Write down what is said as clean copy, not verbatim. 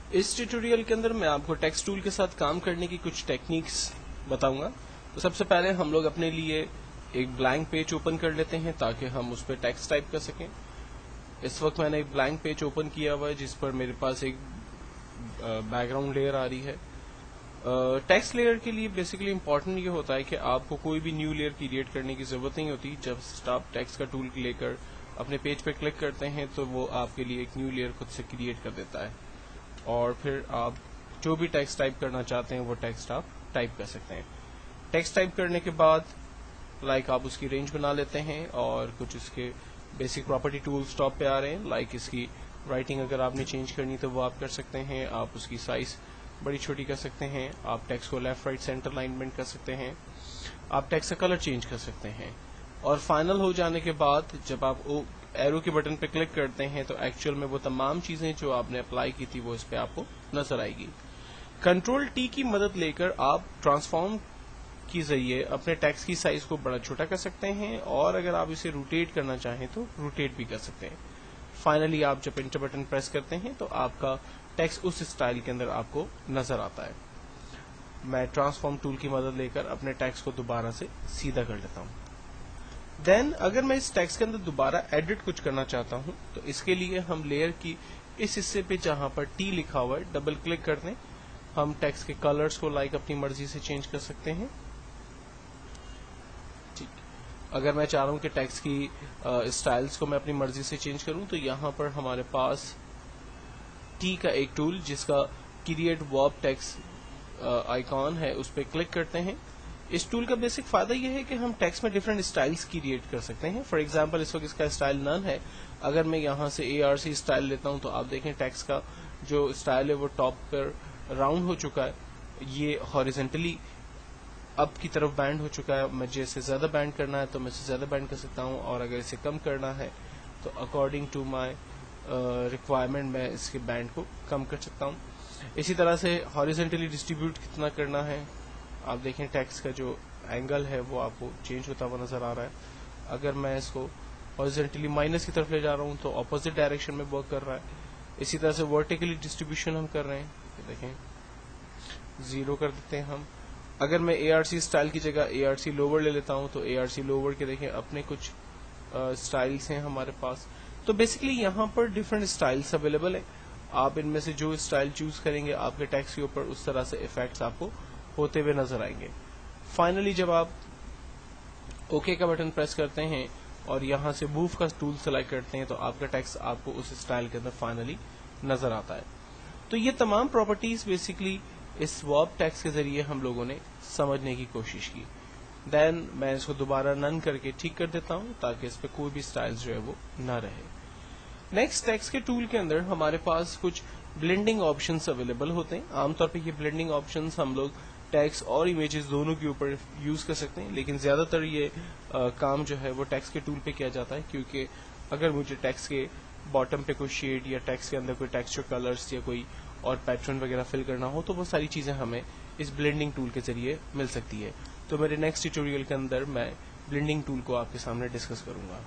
اس tutorial کے اندر میں آپ کو ٹیکسٹ ٹول کے ساتھ کام کرنے کی کچھ ٹیکنیکس بتاؤں گا. تو سب سے پہلے ہم لوگ اپنے لیے ایک بلینک پیج اوپن کر لیتے ہیں تاکہ ہم اس پہ ٹیکسٹ ٹائپ کر سکیں. اس وقت میں نے ایک بلینک پیج اوپن کیا ہوا ہے جس پر میرے پاس ایک بیک گراؤنڈ لیئر آ رہی ہے. ٹیکسٹ لیئر کے لیے بیسیکلی امپورٹنٹ یہ ہوتا ہے کہ آپ کو کوئی بھی نیو لیئر کریٹ کرنے کی ضرورت نہیں ہوتی. جب آپ ٹیکسٹ کا ٹول لے کر اپنے پیج پہ کلک کرتے ہیں تو وہ آپ کے لیے ایک نیو لیئر خود سے کریٹ کر دیتا ہے, اور پھر آپ جو بھی ٹیکسٹ ٹائپ کرنا چاہتے ہیں وہ ٹیکسٹ آپ ٹائپ کر سکتے ہیں. ٹیکسٹ ٹائپ کرنے کے بعد آپ اس کی رینج بنا لیتے ہیں اور کچھ اس کے بیسک پراپرٹی ٹولز ٹاپ پہ آ رہے ہیں. اس کی رائٹنگ اگر آپ نے چینج کرنی تو وہ آپ کر سکتے ہیں. آپ اس کی سائز بڑی چھوٹی کر سکتے ہیں. آپ ٹیکسٹ کو لیفٹ رائٹ سینٹر الائنمنٹ کر سکتے ہیں. آپ ٹیکسٹ کا کلر چینج کر سکتے ہیں. اور فائنل ہو جانے کے بعد جب آپ ایرو کے بٹن پہ کلک کرتے ہیں تو ایکچوئل میں وہ تمام چیزیں جو آپ نے اپلائی کی تھی وہ اس پہ آپ کو نظر آئے گی. کنٹرول ٹی کی مدد لے کر آپ ٹرانسفارم کے ذریعے اپنے ٹیکسٹ کی سائز کو بڑا چھوٹا کر سکتے ہیں, اور اگر آپ اسے روٹیٹ کرنا چاہیں تو روٹیٹ بھی کر سکتے ہیں. فائنلی آپ جب انٹر بٹن پریس کرتے ہیں تو آپ کا ٹیکسٹ اس اسٹائل کے اندر آپ کو نظر آتا ہے. میں ٹرانسفارم ٹول کی مدد لے کر اپنے ٹیکسٹ کو دوبارہ سے سیدھا کر لیتا ہوں. دین اگر میں اس ٹیکسٹ کے اندر دوبارہ ایڈٹ کچھ کرنا چاہتا ہوں تو اس کے لیے ہم لیئر کی اس حصے پہ جہاں پر ٹی لکھا ہوا ہے ڈبل کلک کر دیں. ہم ٹیکسٹ کے کلرز کو اپنی مرضی سے چینج کر سکتے ہیں. اگر میں چاہ رہا ہوں کہ ٹیکسٹ کی اسٹائلز کو میں اپنی مرضی سے چینج کروں تو یہاں پر ہمارے پاس ٹی کا ایک ٹول جس کا کریٹ وارپ ٹیکسٹ آئیکن ہے اس پہ کلک کرتے ہیں. اس ٹول کا بیسک فائدہ یہ ہے کہ ہم ٹیکسٹ میں ڈفرینٹ اسٹائلز کریٹ کر سکتے ہیں. فار ایگزامپل اس وقت اس کا اسٹائل نن ہے. اگر میں یہاں سے ARC اسٹائل لیتا ہوں تو آپ دیکھیں ٹیکسٹ کا جو اسٹائل ہے وہ ٹاپ پر راؤنڈ ہو چکا ہے, یہ ہاریزنٹلی اپ کی طرف بینڈ ہو چکا ہے. مجھے اسے زیادہ بینڈ کرنا ہے تو میں اسے زیادہ بینڈ کر سکتا ہوں, اور اگر اسے کم کرنا ہے تو اکارڈنگ ٹو مائی ریکوائرمنٹ میں اس کے بینڈ کو کم کر سکتا ہوں. اسی طرح سے ہاریزنٹلی ڈسٹریبیوٹ کتنا کرنا ہے, آپ دیکھیں ٹیکسٹ کا جو اینگل ہے وہ آپ کو چینج ہوتا ہوا نظر آ رہا ہے. اگر میں اس کو ہاریزنٹلی مائنس کی طرف لے جا رہا ہوں تو اپوزٹ ڈائریکشن میں ورک کر رہا ہے. اسی طرح سے ورٹیکلی ڈسٹریبیوشن ہم کر رہے ہیں, دیکھیں 0 کر دیتے ہیں ہم. اگر میں ARC اسٹائل کی جگہ ARC لوور لے لیتا ہوں تو ARC لوور کے دیکھیں اپنے کچھ اسٹائلس ہیں ہمارے پاس. تو بیسکلی یہاں پر ڈفرینٹ اسٹائلس اویلیبل ہیں. آپ ان میں سے جو اسٹائل چوز کریں گے آپ کے ٹیکسٹ کے اوپر اس طرح سے افیکٹس آپ کو ہوتے ہوئے نظر آئیں گے. فائنلی جب آپ اوکے کا بٹن پریس کرتے ہیں اور یہاں سے موو کا ٹول سلیکٹ کرتے ہیں تو آپ کا ٹیکسٹ آپ کو اس اسٹائل کے اندر فائنلی نظر آتا ہے. تو یہ تمام پراپرٹیز بیسکلی اس وارپ ٹیکسٹ کے ذریعے ہم لوگوں نے سمجھنے کی کوشش کی. دین میں اس کو دوبارہ نن کر کے ٹھیک کر دیتا ہوں تاکہ اس پہ کوئی بھی اسٹائل جو ہے وہ نہ رہے. نیکسٹ ٹیکسٹ کے ٹول کے اندر ہمارے پاس کچھ بلینڈنگ آپشنس اویلیبل ہوتے ہیں. عام طور پہ یہ بلینڈنگ آپشنس ہم لوگ ٹیکسٹ اور امیجز دونوں کے اوپر یوز کر سکتے ہیں, لیکن زیادہ تر یہ کام جو ہے وہ ٹیکسٹ کے ٹول پہ کیا جاتا ہے, کیونکہ اگر مجھے ٹیکسٹ کے باٹم پہ کوئی شیڈ یا ٹیکسٹ کے اندر کوئی ٹیکسچر کلرز یا کوئی اور پیٹرن وغیرہ فل کرنا ہو تو وہ ساری چیزیں ہمیں اس بلینڈنگ ٹول کے ذریعے مل سکتی ہے. تو میرے نیکسٹ ٹیوٹوریل کے اندر میں بلینڈنگ ٹول کو آپ کے سامنے ڈسکس کروں گا.